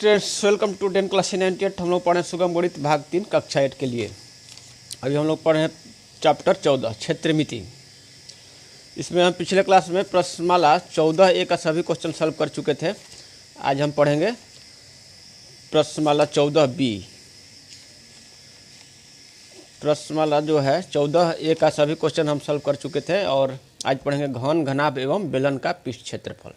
Students, welcome to 10 class 98। हम लोग पढ़े सुगम गणित भाग 3 कक्षा 8 के लिए। अभी हम लोग पढ़े हैं चैप्टर 14 क्षेत्रमिति। इसमें हम पिछले क्लास में प्रश्नमाला 14A का सभी क्वेश्चन सॉल्व कर चुके थे। आज हम पढ़ेंगे प्रश्नमाला 14B। प्रश्नमाला जो है 14A का सभी क्वेश्चन हम सॉल्व कर चुके थे और आज पढ़ेंगे घन, घनाभ एवं बेलन का पृष्ठ क्षेत्रफल।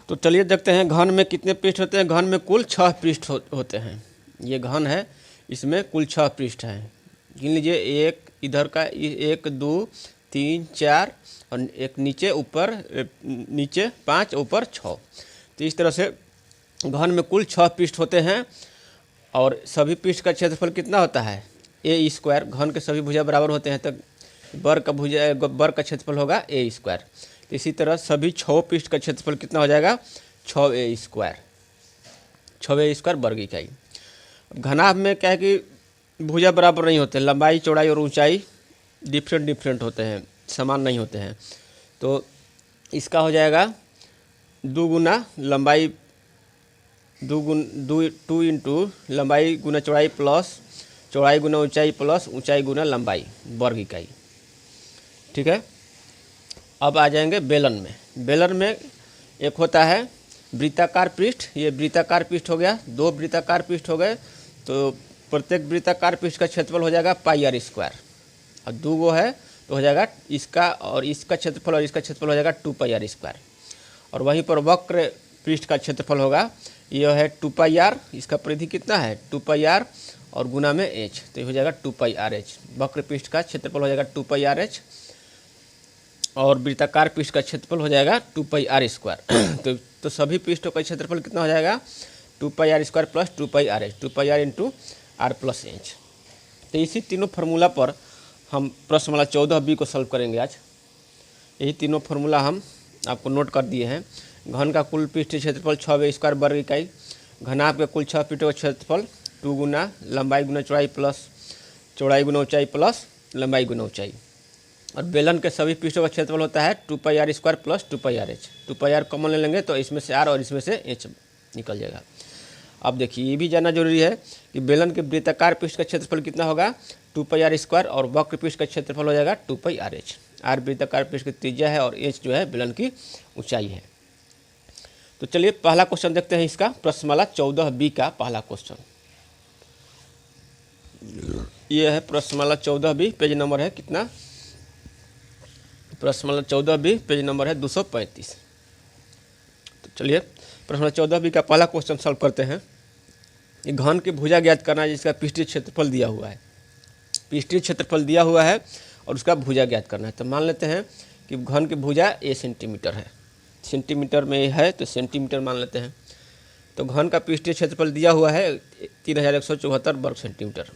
तो चलिए देखते हैं घन में कितने पृष्ठ होते हैं। घन में कुल 6 पृष्ठ होते हैं। ये घन है, इसमें कुल 6 पृष्ठ हैं। गिन लीजिए, एक इधर का 1 2 3 4 और एक नीचे ऊपर नीचे 5 ऊपर 6। तो इस तरह से घन में कुल 6 पृष्ठ होते हैं और सभी पृष्ठ का क्षेत्रफल कितना होता है a स्क्वायर। घन के सभी भुजा बराबर होते हैं तो वर्ग का क्षेत्रफल होगा a स्क्वायर। इसी तरह सभी 6 पृष्ठ का क्षेत्रफल कितना हो जाएगा 6a स्क्वायर। 6a स्क्वायर वर्ग इकाई। घनाभ में क्या है कि भुजा बराबर नहीं होते, लंबाई चौड़ाई और ऊंचाई डिफरेंट होते हैं, समान नहीं होते हैं। तो इसका हो जाएगा 2 गुना लंबाई 2 इंटू लंबाई गुना चौड़ाई प्लस चौड़ाई गुना ऊंचाई प्लस ऊंचाई गुना लंबाई वर्ग इकाई। ठीक है। अब आ जाएंगे बेलन में। बेलन में एक होता है वृत्ताकार पृष्ठ। ये वृत्ताकार पृष्ठ हो गया, 2 वृत्ताकार पृष्ठ हो गए। तो प्रत्येक वृत्ताकार पृष्ठ का क्षेत्रफल हो जाएगा पाई आर स्क्वायर और 2 गो है तो हो जाएगा इसका और इसका क्षेत्रफल और इसका क्षेत्रफल हो जाएगा 2 पाई आर स्क्वायर। और वहीं पर वक्र पृष्ठ का क्षेत्रफल होगा, यह है 2 पाई आर। इसका परिधि कितना है 2 पाई आर और गुना में एच, तो हो जाएगा 2 पाई आर एच। वक्र पृष्ठ का क्षेत्रफल हो जाएगा 2 पाई आर एच और वृत्ताकार पृष्ठ का क्षेत्रफल हो जाएगा 2 पाई आर स्क्वायर। तो सभी पृष्ठों का क्षेत्रफल कितना हो जाएगा 2 pi r square plus 2 pi r h, 2 pi r into r plus h. तो इसी तीनों फार्मूला पर हम प्रश्नमाला 14B को सॉल्व करेंगे आज। यही तीनों फार्मूला हम आपको नोट कर दिए हैं। घन का कुल पृष्ठीय क्षेत्रफल 6a स्क्वायर वर्ग इकाई। घनाभ का कुल 6 पृष्ठों का क्षेत्रफल 2 गुना लंबाई गुना चौड़ाई प्लस चौड़ाई गुना ऊंचाई प्लस लंबाई गुना ऊंचाई। और बेलन के सभी पृष्ठों का क्षेत्रफल होता है 2 pi r square plus 2 pi r h. 2 pi r common ले लेंगे तो इसमें से आर और इसमें से एच निकल जाएगा। अब देखिए, ये भी जानना जरूरी है कि बेलन के वृत्ताकार पृष्ठ का क्षेत्रफल कितना होगा 2 पाई आर स्क्वायर और वक्र पृष्ठ का क्षेत्रफल हो जाएगा 2 पाई आर एच। आर वृत्ताकार पृष्ठ की त्रिज्या है और एच जो है बेलन की ऊंचाई है। तो चलिए पहला क्वेश्चन देखते हैं इसका। प्रश्नमाला 14B का पहला क्वेश्चन ये है। प्रश्नमाला 14B पेज नंबर है कितना, प्रश्नमाला 14B पेज नंबर है 235। तो चलिए प्रश्नमाला 14B का पहला क्वेश्चन सॉल्व करते हैं। ये घन की भुजा ज्ञात करना है जिसका पृष्ठीय क्षेत्रफल दिया हुआ है। पृष्ठीय क्षेत्रफल दिया हुआ है और उसका भुजा ज्ञात करना है। तो मान लेते हैं कि घन की भुजा a सेंटीमीटर है, सेंटीमीटर में है तो सेंटीमीटर मान लेते हैं। तो घन का पृष्ठीय क्षेत्रफल दिया हुआ है 3174 वर्ग सेंटीमीटर।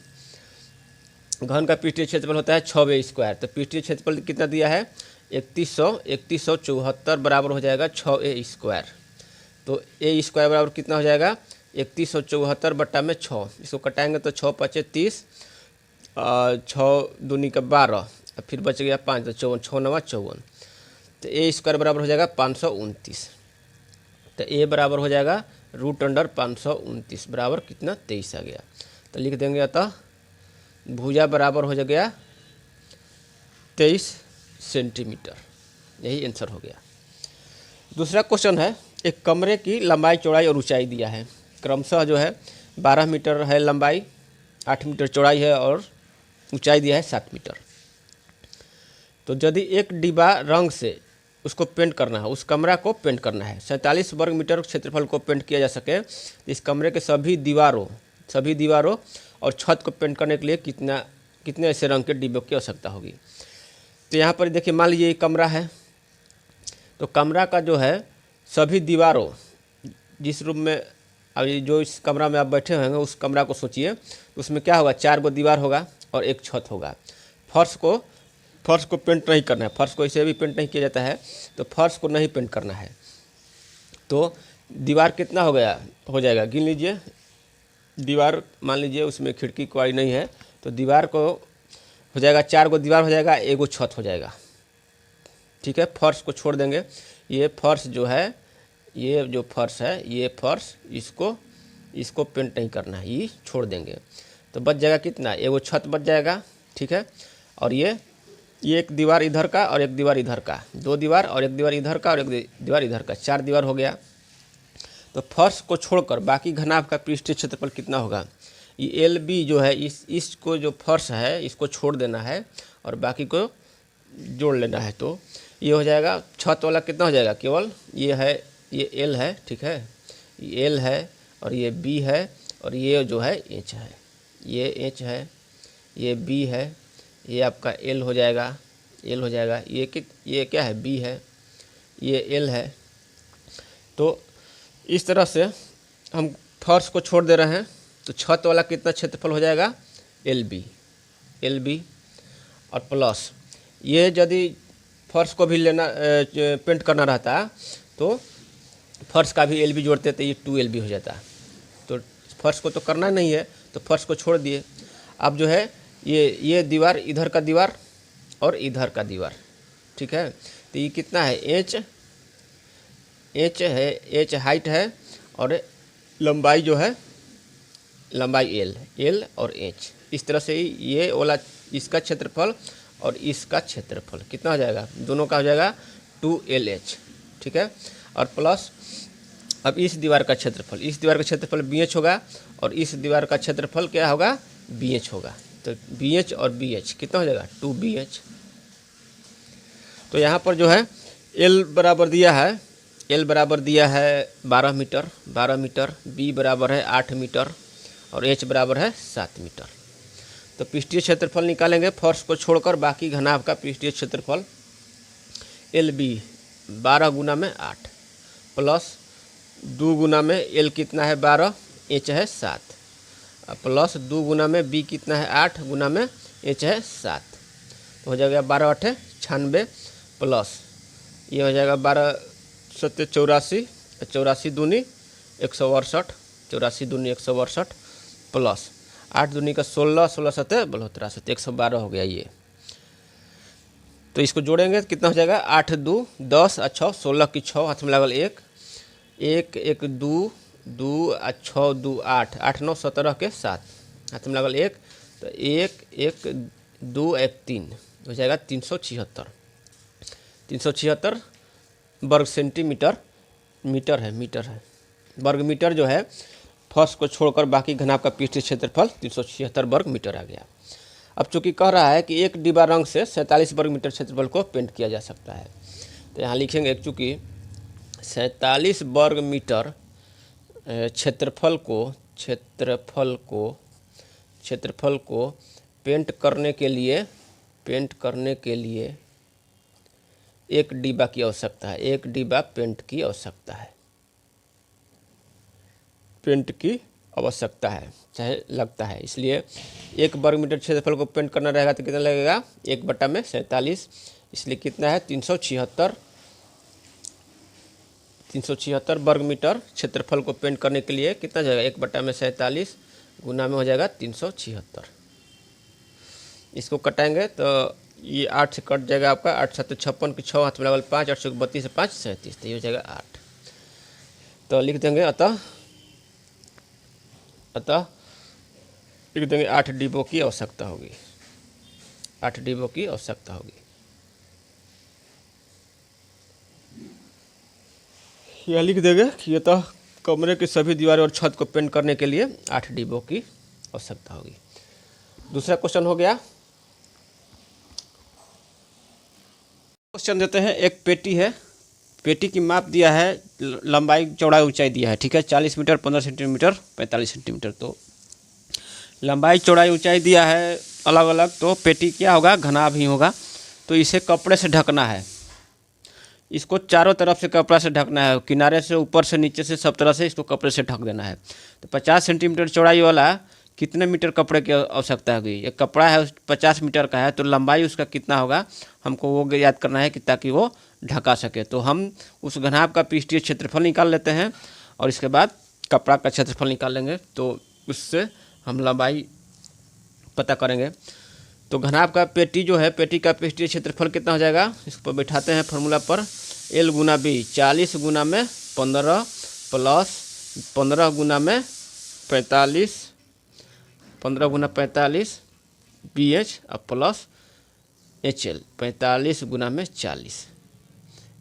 घन का पृष्ठीय क्षेत्रफल होता है 6a स्क्वायर। तो पृष्ठीय क्षेत्रफल कितना दिया है 3174 बराबर हो जाएगा 6a स्क्वायर। तो a स्क्वायर बराबर कितना हो जाएगा 3174 बट्टा में 6। इसको कटाएंगे तो 6 5 30, 6 दूनी का 12 और फिर बच गया 5 तो 54, 6 9 54। तो a स्क्वायर बराबर हो जाएगा 529। तो a बराबर हो जाएगा √529 बराबर कितना 23 आ गया। तो लिख देंगे अतः भुजा बराबर हो गया 23 सेंटीमीटर। यही आंसर हो गया। दूसरा क्वेश्चन है, एक कमरे की लंबाई चौड़ाई और ऊंचाई दिया है। क्रमशः जो है 12 मीटर है लंबाई, 8 मीटर चौड़ाई है और ऊंचाई दिया है 7 मीटर। तो यदि एक डिब्बा रंग से उसको पेंट करना है, उस कमरा को पेंट करना है, 47 वर्ग मीटर क्षेत्रफल को पेंट किया जा सके, इस कमरे के सभी दीवारों और छत को पेंट करने के लिए कितने ऐसे रंग के डिब्बों की आवश्यकता होगी। तो यहाँ पर देखिए, मान लीजिए ये कमरा है। तो कमरा का जो है सभी दीवारों, जिस रूम में अभी जो इस कमरा में आप बैठे होंगे उस कमरा को सोचिए, उसमें क्या होगा 4 गो दीवार होगा और एक छत होगा। फर्श को पेंट नहीं करना है, फर्श को ऐसे भी पेंट नहीं किया जाता है, तो फर्श को नहीं पेंट करना है। तो दीवार कितना हो जाएगा गिन लीजिए। दीवार मान लीजिए उसमें खिड़की कुआरी नहीं है, तो दीवार को हो जाएगा 4 गो दीवार हो जाएगा, 1 गो छत हो जाएगा। ठीक है, फर्श को छोड़ देंगे। ये फर्श जो है ये जो फर्श है, ये फर्श इसको पेंट नहीं करना है, ये छोड़ देंगे। तो बच जाएगा कितना, एगो छत बच जाएगा, ठीक है। और ये एक दीवार इधर का और एक दीवार इधर का, 2 दीवार और एक दीवार इधर का और एक दीवार इधर का, 4 दीवार हो गया। तो फर्श को छोड़कर बाकी घनाभ का पृष्ठीय क्षेत्रफल कितना होगा, ये एल बी जो है इसको जो फर्श है इसको छोड़ देना है और बाकी को जोड़ लेना है। तो ये हो जाएगा, छत वाला कितना हो जाएगा, केवल ये है, ये एल है, ठीक है, ये एल है और ये बी है और ये जो है एच है, ये एच है, ये बी है, ये आपका एल हो जाएगा, एल हो जाएगा, ये क्या है, बी है, ये एल है। तो इस तरह से हम फर्श को छोड़ दे रहे हैं। तो छत वाला कितना क्षेत्रफल हो जाएगा, एल बी और प्लस ये यदि फर्श को भी लेना पेंट करना रहता तो फर्श का भी एल बी जोड़ते तो ये 2LB हो जाता। तो फर्श को तो करना नहीं है तो फर्श को छोड़ दिए। अब जो है ये दीवार, इधर का दीवार और इधर का दीवार, ठीक है। तो ये कितना है, एच है, एच हाइट है और लंबाई जो है, लंबाई एल और एच। इस तरह से ये वाला इसका क्षेत्रफल और इसका क्षेत्रफल कितना हो जाएगा, दोनों का हो जाएगा 2LH, ठीक है। और प्लस अब इस दीवार का क्षेत्रफल BH होगा और इस दीवार का क्षेत्रफल क्या होगा, BH होगा। तो BH और BH कितना हो जाएगा, 2BH। तो यहाँ पर जो है L बराबर दिया है, L बराबर दिया है 12 मीटर, B बराबर है 8 मीटर और H बराबर है 7 मीटर। तो पृष्ठीय क्षेत्रफल निकालेंगे फर्श को छोड़कर बाकी घनाभ का पृष्ठीय क्षेत्रफल, LB 12 गुना में 8 प्लस 2 गुना में L कितना है 12, H है 7 प्लस 2 गुना में B कितना है 8 गुना में H है 7। तो हो जाएगा 12 8 96 प्लस ये हो जाएगा 12 7 84, 84 दूनी 168, 84 दूनी 168 प्लस 8 दूनी का 16, 16 7 72 112 हो गया ये। तो इसको जोड़ेंगे तो कितना हो जाएगा, 8 2 10 6 16 की 6 हाथ में लागल 1 1 1 2 2 6 2 8 8 9 17 के 7 हाथ में लागल 1। तो 1 1 2 1 3 हो जाएगा 376 वर्ग सेंटीमीटर, मीटर है वर्ग मीटर जो है फर्श को छोड़कर बाकी घनाभ का पृष्ठीय क्षेत्रफल 376 वर्ग मीटर आ गया। अब चूंकि कह रहा है कि एक डिब्बा रंग से 47 वर्ग मीटर क्षेत्रफल को पेंट किया जा सकता है। तो यहाँ लिखेंगे चूँकि 47 वर्ग मीटर क्षेत्रफल को पेंट करने के लिए एक डिब्बा की आवश्यकता है, एक डिब्बा पेंट की आवश्यकता है चाहे लगता है। इसलिए 1 वर्ग मीटर क्षेत्रफल को पेंट करना रहेगा तो कितना लगेगा, 1/47, इसलिए कितना है 376 वर्ग मीटर क्षेत्रफल को पेंट करने के लिए कितना जाएगा, 1/47 गुना में हो जाएगा 376। इसको कटाएंगे तो ये 8 से कट जाएगा आपका, 8 7 56 की 6 हाथ में लगल 5, 8 32 से 5 37, तो ये हो जाएगा 8। तो लिख देंगे अतः लिख देंगे 8 डिब्बों की आवश्यकता होगी, 8 डिब्बों की आवश्यकता होगी। यह लिख देंगे कि अतः कमरे की सभी दीवारें और छत को पेंट करने के लिए 8 डिब्बों की आवश्यकता होगी। दूसरा क्वेश्चन हो गया, क्वेश्चन देते हैं, एक पेटी है, पेटी की माप दिया है, लंबाई चौड़ाई ऊंचाई दिया है, ठीक है, 40 मीटर 15 सेंटीमीटर 45 सेंटीमीटर। तो लंबाई चौड़ाई ऊंचाई दिया है अलग अलग, तो पेटी क्या होगा, घनाभ ही होगा। तो इसे कपड़े से ढकना है, इसको चारों तरफ से कपड़ा से ढकना है, किनारे से ऊपर से नीचे से सब तरह से इसको कपड़े से ढक देना है। तो 50 सेंटीमीटर चौड़ाई वाला कितने मीटर कपड़े की आवश्यकता होगी, एक कपड़ा है 50 मीटर का है तो लंबाई उसका कितना होगा, हमको वो याद करना है कि ताकि वो ढका सके। तो हम उस घनाभ का पृष्ठीय क्षेत्रफल निकाल लेते हैं और इसके बाद कपड़ा का क्षेत्रफल निकाल लेंगे, तो उससे हम लंबाई पता करेंगे। तो घनाभ का पेटी जो है, पेटी का पृष्ठीय क्षेत्रफल कितना हो जाएगा, इस पर बैठाते हैं फॉर्मूला पर, L गुना B 40 गुना में 15 प्लस 15 गुना में 45, 15 गुना 45 BH और प्लस HL 45 गुना में 40,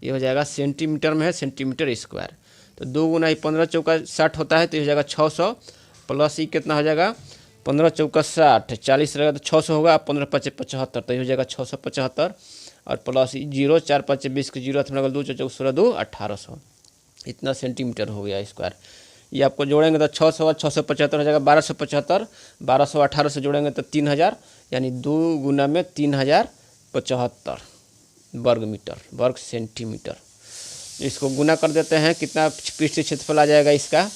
ये हो जाएगा सेंटीमीटर में है, सेंटीमीटर स्क्वायर। तो 2 गुना ही 15 चौका 60 होता है, तो ये हो जाएगा 600 प्लस ही कितना हो जाएगा 15 चौका 60, 40 रहेगा तो 600 होगा, 15 5 75, तो ये हो जाएगा 675 और प्लस 0 4 5 20 के 0 हाथ में लगल 2 4 16 2 1800, इतना सेंटीमीटर हो गया स्क्वायर। ये आपको जोड़ेंगे तो 600 और 675 हो जाएगा 1275, 1200 1800 से जोड़ेंगे तो 3000, यानी 2 गुना में 3075 वर्ग मीटर, वर्ग सेंटीमीटर। इसको गुना कर देते हैं, कितना पृष्ठीय क्षेत्रफल आ जाएगा इसका,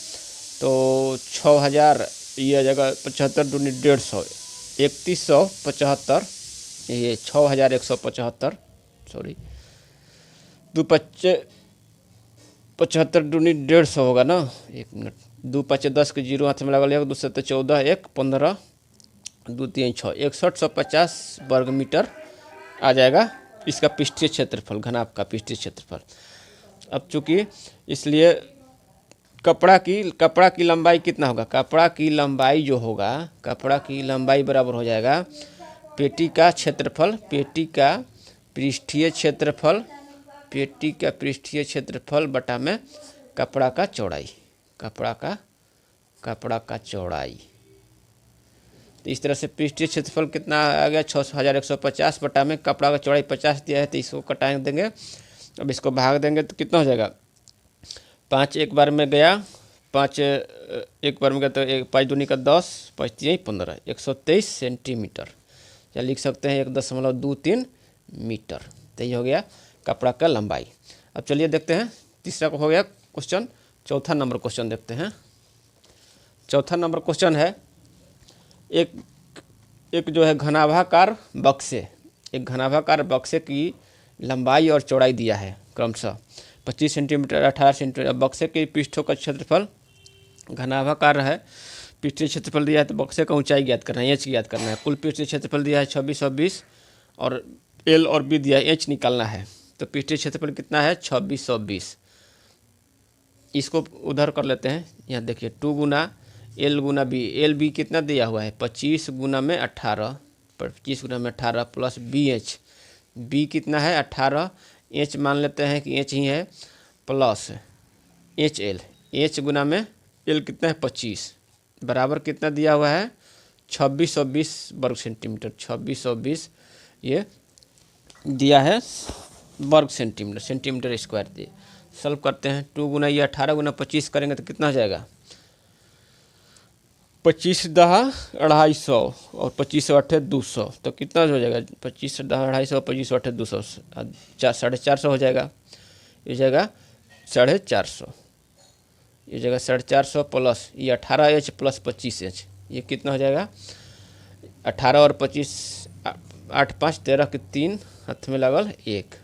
तो 6000, ये आ जाएगा 75 दूनी 150, 3175, ये 6175, सॉरी 2 5 75 दूनी 150 होगा ना, 1 मिनट, 2 5 10 के 0 हाथ में लगा लिया, 2 7 14 1 15 2 3 6 6150 वर्ग मीटर आ जाएगा इसका पृष्ठीय क्षेत्रफल, घनाभ का पृष्ठीय क्षेत्रफल। अब चूँकि इसलिए कपड़ा की लंबाई कितना होगा, कपड़ा की लंबाई जो होगा, कपड़ा की लंबाई बराबर हो जाएगा पेटी का क्षेत्रफल, पेटी का पृष्ठीय क्षेत्रफल, पेटी का पृष्ठीय क्षेत्रफल बटा में कपड़ा का चौड़ाई, कपड़ा का चौड़ाई। तो इस तरह से पृष्ठीय क्षेत्रफल कितना आ गया 6150 बटा में कपड़ा का चौड़ाई 50 दिया है, तो इसको कटाएंगे देंगे। अब इसको भाग देंगे तो कितना हो जाएगा, 5 एक बार में गया, 5 एक बार में गया तो 5 दूनी का 10, 5 3 15, 123 सेंटीमीटर, या लिख सकते हैं 1.23 मीटर। तो ये हो गया कपड़ा का लंबाई। अब चलिए देखते हैं तीसरा को हो गया क्वेश्चन, चौथा नंबर क्वेश्चन देखते हैं। चौथा नंबर क्वेश्चन है, एक जो है घनाभाकार बक्से, एक घनाभाकार बक्से की लंबाई और चौड़ाई दिया है क्रमशः 25 सेंटीमीटर 18 सेंटीमीटर। बक्से के पृष्ठों का क्षेत्रफल घनाभाकार है, पृष्ठीय क्षेत्रफल दिया है, तो बक्से का ऊंचाई ज्ञात करना है, एच ज्ञात करना है। कुल पृष्ठीय क्षेत्रफल दिया है 2620 और एल और बी दिया है, एच निकालना है। तो पृष्ठीय क्षेत्रफल कितना है 2620, इसको उधर कर लेते हैं। यहाँ देखिए 2 गुना एल गुना बी, एल बी कितना दिया हुआ है 25 गुना में 18, 25 गुना में 18 प्लस बी एच, बी कितना है 18, एच मान लेते हैं कि एच ही है, प्लस एच एल, एच गुना में एल कितना है 25, बराबर कितना दिया हुआ है 2620 वर्ग सेंटीमीटर, 2620 ये दिया है वर्ग सेंटीमीटर, सेंटीमीटर स्क्वायर दिए। सॉल्व करते हैं, 2 गुना ये 18 गुना 25 करेंगे तो कितना हो जाएगा 25 10 250 और 25 8 200, तो कितना हो जाएगा 25 10 250 25 8 200, 450 हो जाएगा, ये जाएगा 450, ये जाएगा 450 प्लस ये 18H प्लस 25H, ये कितना हो जाएगा 18 और 25 8 5 13 के 3 हाथ में लगल 1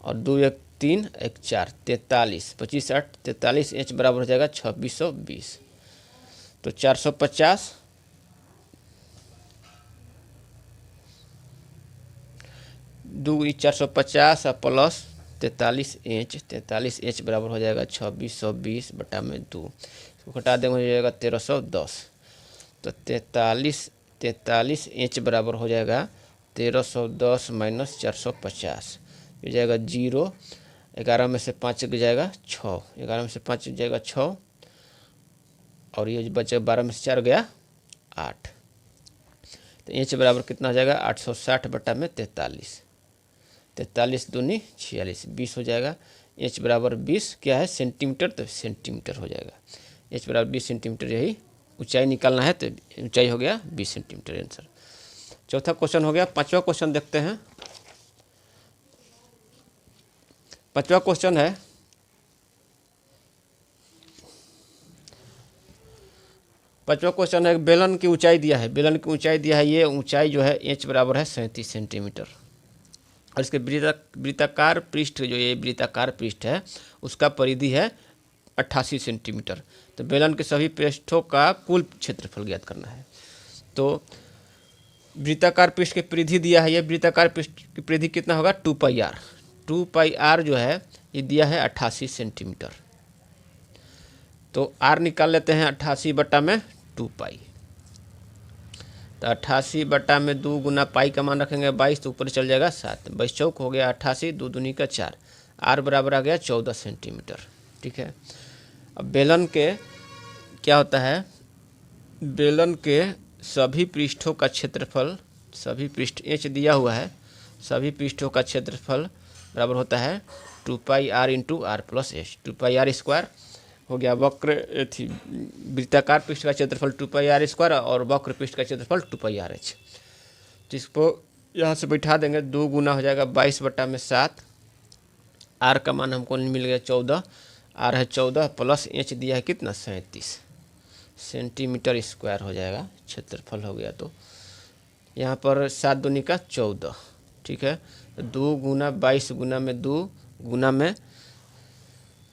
और 2 1 3 1 4 43, 25 8 43, H बराबर हो जाएगा 2620। तो 450 2 450 और प्लस 43H बराबर हो जाएगा 2620 बटा में 2, इसको घटा देंगे हो जाएगा 1310। तो 43H बराबर हो जाएगा 1310 माइनस 450, ये जाएगा 0, 11 में से 5 जाएगा 6, 11 में से 5 जाएगा 6 और ये बचे 12 में से 4 गया 8। तो एच बराबर कितना हो जाएगा 860 बटा में 43, 43 दूनी 46, 20 हो जाएगा। एच बराबर 20 क्या है सेंटीमीटर, तो सेंटीमीटर हो जाएगा। एच बराबर 20 सेंटीमीटर, यही ऊंचाई निकालना है, तो ऊंचाई हो गया 20 सेंटीमीटर आंसर। चौथा क्वेश्चन हो गया। पांचवा क्वेश्चन देखते हैं। पांचवा क्वेश्चन है, पांचवा क्वेश्चन है बेलन की ऊंचाई दिया है, बेलन की ऊंचाई दिया है, ये ऊंचाई जो है एच बराबर है 37 सेंटीमीटर और इसके वृत्ताकार पृष्ठ, जो ये वृत्ताकार पृष्ठ है उसका परिधि है 88 सेंटीमीटर। तो बेलन के सभी पृष्ठों का कुल क्षेत्रफल ज्ञात करना है। तो वृत्ताकार पृष्ठ की परिधि दिया है, ये वृत्ताकार पृष्ठ की परिधि कितना होगा 2πr, 2πr जो है ये दिया है 88 सेंटीमीटर। तो आर निकाल लेते हैं 88 बटा में 2 पाई। तो 88 बटा में 2 गुना पाई का मान रखेंगे 22, तो ऊपर चल जाएगा 7, 22 चौक हो गया 88, 2 दूनी का 4, आर बराबर आ गया 14 सेंटीमीटर। ठीक है। अब बेलन के क्या होता है, बेलन के सभी पृष्ठों का क्षेत्रफल, सभी पृष्ठ एच दिया हुआ है, सभी पृष्ठों का क्षेत्रफल बराबर होता है 2 pi r into r plus h. 2 pi r square हो गया वक्र थी वृत्ताकार पृष्ठ का क्षेत्रफल 2 पाई आर स्क्वायर और वक्र पृष्ठ का क्षेत्रफल 2 पाई आर एच। जिसको यहाँ से बैठा देंगे, 2 गुना हो जाएगा 22 बटा में 7, आर का मान हमको मिल गया 14, आर है 14 प्लस एच दिया है कितना 37 सेंटीमीटर स्क्वायर हो जाएगा क्षेत्रफल हो गया। तो यहाँ पर 7 दूनी का 14। ठीक है। 2 गुना 22 गुना में 2 गुना में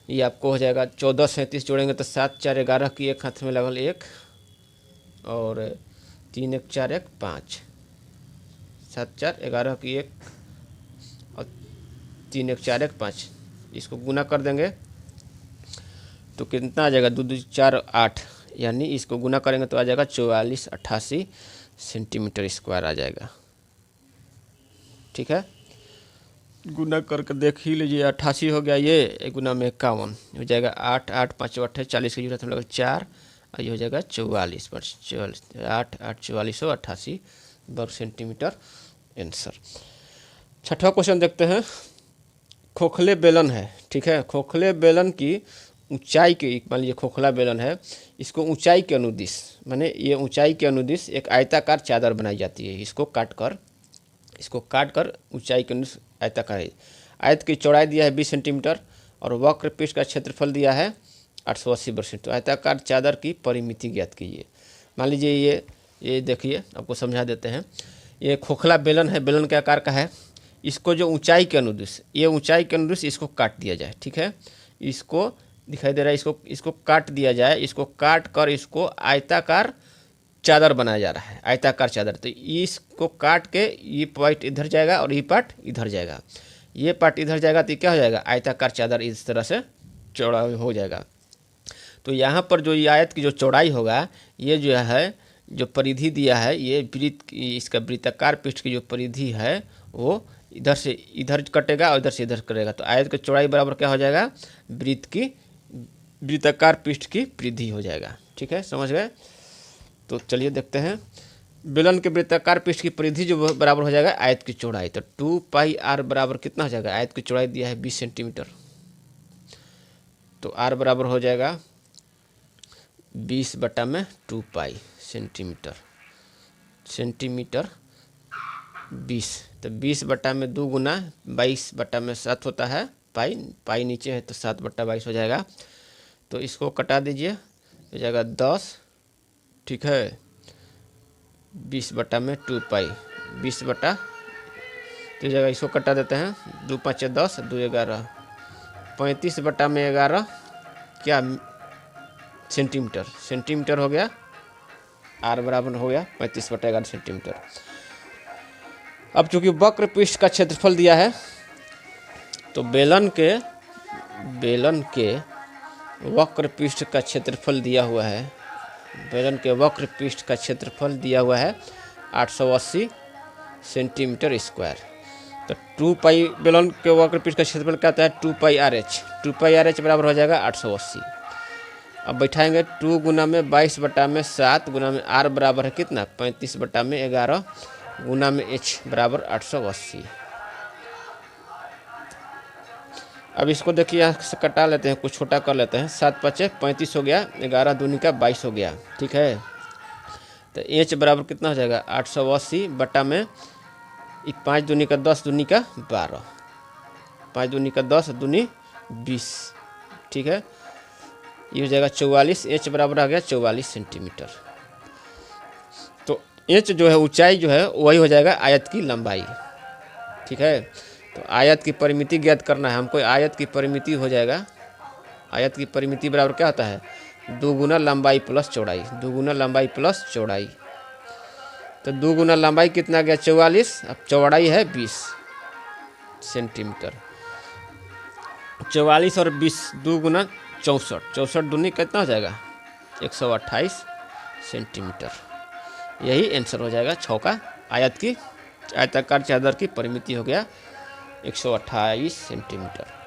ये आपको हो जाएगा 14, 37 जोड़ेंगे तो 7 4 11 की एक हाथ में लगल 1 और 3 1 4 1 5, 7 4 11 की 1 और 3 1 4 1 5, इसको गुना कर देंगे तो कितना आ जाएगा 2 2 4 8, यानी इसको गुना करेंगे तो आ जाएगा 44 88 सेंटीमीटर स्क्वायर आ जाएगा। ठीक है। गुना करके देख ही लीजिए, 88 हो गया, ये गुना में 51 हो जाएगा 8 8 5 8 40 की जरूरत हम लोग 4 और ये हो जाएगा 44 पर 44 8 8 4488 वर्ग सेंटीमीटर आंसर। छठवां क्वेश्चन देखते हैं। खोखले बेलन है। ठीक है। खोखले बेलन की ऊंचाई के, मान लीजिए खोखला बेलन है, इसको ऊंचाई के अनुदिश, माने ये ऊंचाई के अनुदिश एक आयताकार चादर बनाई जाती है। इसको काट कर ऊंचाई के अनुदिश आयताकार है। आयत की चौड़ाई दिया है 20 सेंटीमीटर और वक्र पृष्ठ का क्षेत्रफल दिया है 880 वर्ग सेंटीमीटर। तो आयताकार चादर की परिमिति ज्ञात कीजिए। मान लीजिए ये देखिए, आपको समझा देते हैं। ये खोखला बेलन है, बेलन के आकार का है। इसको जो ऊंचाई के अनुदिश, ये ऊंचाई के अनुदिश इसको काट दिया जाए। ठीक है। इसको दिखाई दे रहा है, इसको काट दिया जाए। इसको काट कर इसको आयताकार चादर बनाया जा रहा है, आयताकार चादर। तो इसको काट के ये पार्ट इधर जाएगा और ये पार्ट इधर जाएगा, ये पार्ट इधर जाएगा तो क्या हो जाएगा आयताकार चादर इस तरह से चौड़ा हो जाएगा। तो यहाँ पर जो ये आयत की जो चौड़ाई होगा, ये जो है जो परिधि दिया है, ये वृत्त, इसका वृत्ताकार पृष्ठ की जो परिधि है वो इधर से इधर कटेगा और इधर से इधर कटेगा। तो आयत की चौड़ाई बराबर क्या हो जाएगा वृत्ताकार पृष्ठ की परिधि हो जाएगा। ठीक है, समझ गए। तो चलिए देखते हैं। बेलन के वृत्ताकार पृष्ठ की परिधि जो बराबर हो जाएगा आयत की चौड़ाई। तो 2 पाई आर बराबर कितना हो जाएगा, आयत की चौड़ाई दिया है 20 सेंटीमीटर, तो आर बराबर हो जाएगा 20 बटा में 2 पाई सेंटीमीटर 20। तो 20 बटा में 2 गुना 22 बटा में 7 होता है, पाई नीचे है तो 7 बटा 22 हो जाएगा। तो इसको कटा दीजिए, हो जाएगा 10। ठीक है। 20 बटा में 2 पाई 20 बटा, तो जगह इसको कटा देते हैं, 2 5 10 2 11 35 बटा में 11 क्या सेंटीमीटर हो गया। आर बराबर हो गया 35 बटा 11 सेंटीमीटर। अब चूंकि वक्र पृष्ठ का क्षेत्रफल दिया है, तो बेलन के वक्र पृष्ठ का क्षेत्रफल दिया हुआ है, बेलन के वक्र पृष्ठ का क्षेत्रफल दिया हुआ है 880 सेंटीमीटर स्क्वायर। तो 2 पाई बेलन के वक्र पृष्ठ का क्षेत्रफल क्या आता है 2 पाई आर एच बराबर हो जाएगा 880। अब बैठाएंगे 2 गुना में 22 बटा में 7 गुना में आर बराबर है कितना 35 बटा में 11 गुना में एच बराबर 880। अब इसको देखिए यहाँ से कटा लेते हैं, कुछ छोटा कर लेते हैं। 7 5 35 हो गया, 11 दूनी का 22 हो गया। ठीक है। तो एच बराबर कितना हो जाएगा 880 बटा में 5 दूनी का 10 दूनी का 12, 5 दूनी का 10 दूनी 20। ठीक है। ये हो जाएगा 44। एच बराबर आ गया 44 सेंटीमीटर। तो एच जो है ऊंचाई जो है वही हो जाएगा आयत की लंबाई। ठीक है। तो आयत की परिमिति ज्ञात करना है हमको। आयत की परिमिति हो जाएगा, आयत की परिमिति बराबर क्या होता है 2 गुना लंबाई प्लस चौड़ाई, 2 गुना लंबाई प्लस चौड़ाई। तो 2 गुना लंबाई कितना गया 44, अब चौड़ाई है 20 सेंटीमीटर। 44 और 20 2 गुना 64, 64 दूनी कितना हो जाएगा 128 सेंटीमीटर। यही आंसर हो जाएगा 6 का। आयताकार चादर की परिमिति हो गया 128 सेंटीमीटर।